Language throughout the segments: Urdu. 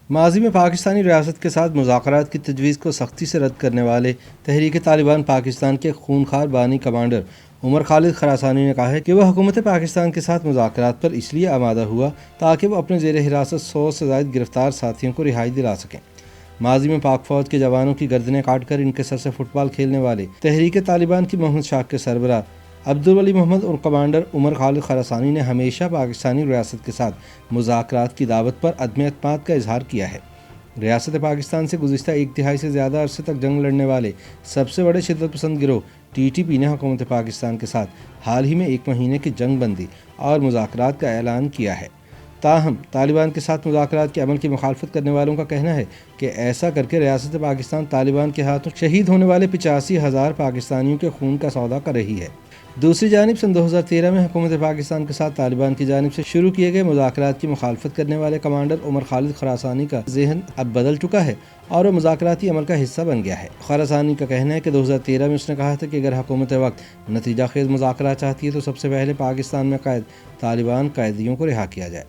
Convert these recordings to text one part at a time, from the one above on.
ماضی میں پاکستانی ریاست کے ساتھ مذاکرات کی تجویز کو سختی سے رد کرنے والے تحریک طالبان پاکستان کے خونخوار بانی کمانڈر عمر خالد خراسانی نے کہا ہے کہ وہ حکومت پاکستان کے ساتھ مذاکرات پر اس لیے آمادہ ہوا تاکہ وہ اپنے زیر حراست 100 سے زائد گرفتار ساتھیوں کو رہائی دلا سکیں۔ ماضی میں پاک فوج کے جوانوں کی گردنیں کاٹ کر ان کے سر سے فٹ بال کھیلنے والے تحریک طالبان کی محمد شاخ کے سربراہ عبدالولی محمد اور کمانڈر عمر خالد خراسانی نے ہمیشہ پاکستانی ریاست کے ساتھ مذاکرات کی دعوت پر عدم اعتماد کا اظہار کیا ہے۔ ریاست پاکستان سے گزشتہ ایک دہائی سے زیادہ عرصے تک جنگ لڑنے والے سب سے بڑے شدت پسند گروہ TTP نے حکومت پاکستان کے ساتھ حال ہی میں 1 مہینے کی جنگ بندی اور مذاکرات کا اعلان کیا ہے۔ تاہم طالبان کے ساتھ مذاکرات کے عمل کی مخالفت کرنے والوں کا کہنا ہے کہ ایسا کر کے ریاست پاکستان طالبان کے ہاتھوں شہید ہونے والے 85,000 پاکستانیوں کے خون کا سودا کر رہی ہے۔ دوسری جانب سن 2013 میں حکومت پاکستان کے ساتھ طالبان کی جانب سے شروع کیے گئے مذاکرات کی مخالفت کرنے والے کمانڈر عمر خالد خراسانی کا ذہن اب بدل چکا ہے اور وہ مذاکراتی عمل کا حصہ بن گیا ہے۔ خراسانی کا کہنا ہے کہ 2013 میں اس نے کہا تھا کہ اگر حکومت وقت نتیجہ خیز مذاکرات چاہتی ہے تو سب سے پہلے پاکستان میں قید طالبان قیدیوں کو رہا کیا جائے۔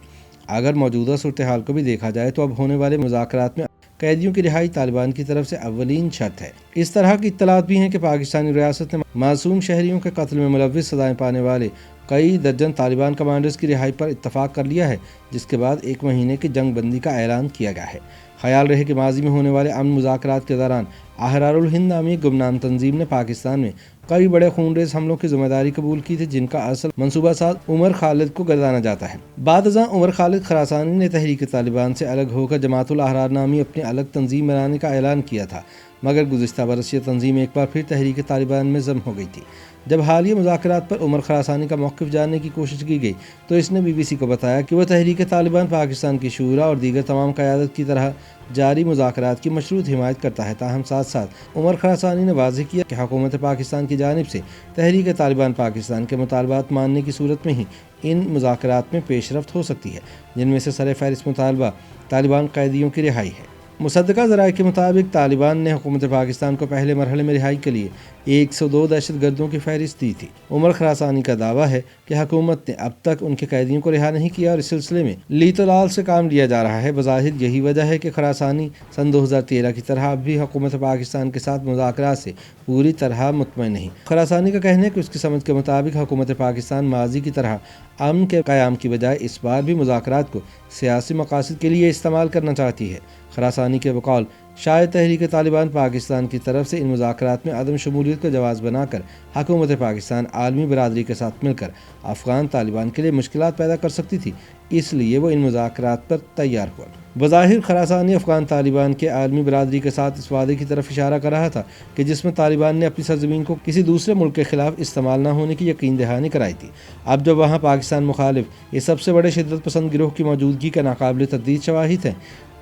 اگر موجودہ صورتحال کو بھی دیکھا جائے تو اب ہونے والے مذاکرات میں قیدیوں کی رہائی طالبان کی طرف سے اولین شرط ہے۔ اس طرح کی اطلاعات بھی ہیں کہ پاکستانی ریاست نے معصوم شہریوں کے قتل میں ملوث سزائیں پانے والے کئی درجن طالبان کمانڈرز کی رہائی پر اتفاق کر لیا ہے، جس کے بعد 1 مہینے کی جنگ بندی کا اعلان کیا گیا ہے۔ خیال رہے کہ ماضی میں ہونے والے امن مذاکرات کے دوران احرار الہند نامی گمنام تنظیم نے پاکستان میں کئی بڑے خونریز حملوں کی ذمہ داری قبول کی تھی، جن کا اصل منصوبہ ساز عمر خالد کو گردانا جاتا ہے۔ بعد ازاں عمر خالد خراسانی نے تحریک طالبان سے الگ ہو کر جماعت الاحرار نامی اپنی الگ تنظیم بنانے کا اعلان کیا تھا، مگر گزشتہ برس یہ تنظیم ایک بار پھر تحریک طالبان میں ضم ہو گئی تھی۔ جب حالیہ مذاکرات پر عمر خراسانی کا موقف جاننے کی کوشش کی گئی تو اس نے BBC کو بتایا کہ وہ تحریک طالبان پاکستان کی شورا اور دیگر تمام قیادت کی طرح جاری مذاکرات کی مشروط حمایت کرتا ہے۔ تاہم ساتھ ساتھ عمر خراسانی نے واضح کیا کہ حکومت پاکستان کی جانب سے تحریک طالبان پاکستان کے مطالبات ماننے کی صورت میں ہی ان مذاکرات میں پیش رفت ہو سکتی ہے، جن میں سے سر فہرست مطالبہ طالبان قیدیوں کی رہائی ہے۔ مصدقہ ذرائع کے مطابق طالبان نے حکومت پاکستان کو پہلے مرحلے میں رہائی کے لیے 102 دہشت گردوں کی فہرست دی تھی۔ عمر خراسانی کا دعویٰ ہے کہ حکومت نے اب تک ان کے قیدیوں کو رہا نہیں کیا اور اس سلسلے میں لیتولال سے کام لیا جا رہا ہے۔ بظاہر یہی وجہ ہے کہ خراسانی سن 2013 کی طرح اب بھی حکومت پاکستان کے ساتھ مذاکرات سے پوری طرح مطمئن نہیں۔ خراسانی کا کہنا ہے کہ اس کی سمجھ کے مطابق حکومت پاکستان ماضی کی طرح امن کے قیام کی بجائے اس بار بھی مذاکرات کو سیاسی مقاصد کے لیے استعمال کرنا چاہتی ہے۔ خراسانی کے بقول شاید تحریک طالبان پاکستان کی طرف سے ان مذاکرات میں عدم شمولیت کو جواز بنا کر حکومت پاکستان عالمی برادری کے ساتھ مل کر افغان طالبان کے لیے مشکلات پیدا کر سکتی تھی، اس لیے وہ ان مذاکرات پر تیار ہوا۔ بظاہر خراسانی افغان طالبان کے عالمی برادری کے ساتھ اس وعدے کی طرف اشارہ کر رہا تھا کہ جس میں طالبان نے اپنی سرزمین کو کسی دوسرے ملک کے خلاف استعمال نہ ہونے کی یقین دہانی کرائی تھی۔ اب جب وہاں پاکستان مخالف یہ سب سے بڑے شدت پسند گروہ کی موجودگی کا ناقابل تردید شواہد ہیں،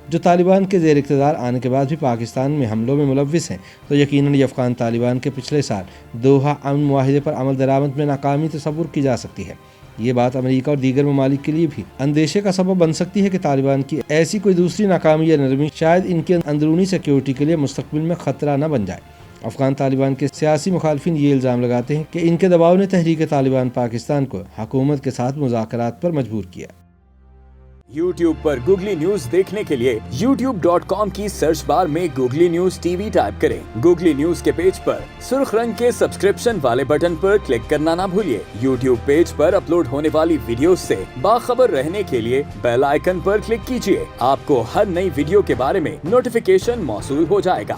جو طالبان کے زیر اقتدار آنے کے بعد بھی پاکستان میں حملوں میں ملوث ہیں، تو یقیناً یہ افغان طالبان کے پچھلے سال دوحہ امن معاہدے پر عمل درآمد میں ناکامی تصور کی جا سکتی ہے۔ یہ بات امریکہ اور دیگر ممالک کے لیے بھی اندیشے کا سبب بن سکتی ہے کہ طالبان کی ایسی کوئی دوسری ناکامی یا نرمی شاید ان کی اندرونی سیکیورٹی کے لیے مستقبل میں خطرہ نہ بن جائے۔ افغان طالبان کے سیاسی مخالفین یہ الزام لگاتے ہیں کہ ان کے دباؤ نے تحریک طالبان پاکستان کو حکومت کے ساتھ مذاکرات پر مجبور کیا۔ YouTube پر گوگلی نیوز دیکھنے کے لیے youtube.com کی سرچ بار میں گوگلی نیوز TV ٹائپ کریں۔ گوگلی نیوز کے پیج پر سرخ رنگ کے سبسکرپشن والے بٹن پر کلک کرنا نہ بھولیے۔ YouTube پیج پر اپلوڈ ہونے والی ویڈیوز سے باخبر رہنے کے لیے بیل آئیکن پر کلک کیجیے۔ آپ کو ہر نئی ویڈیو کے بارے میں نوٹیفیکیشن موصول ہو جائے گا۔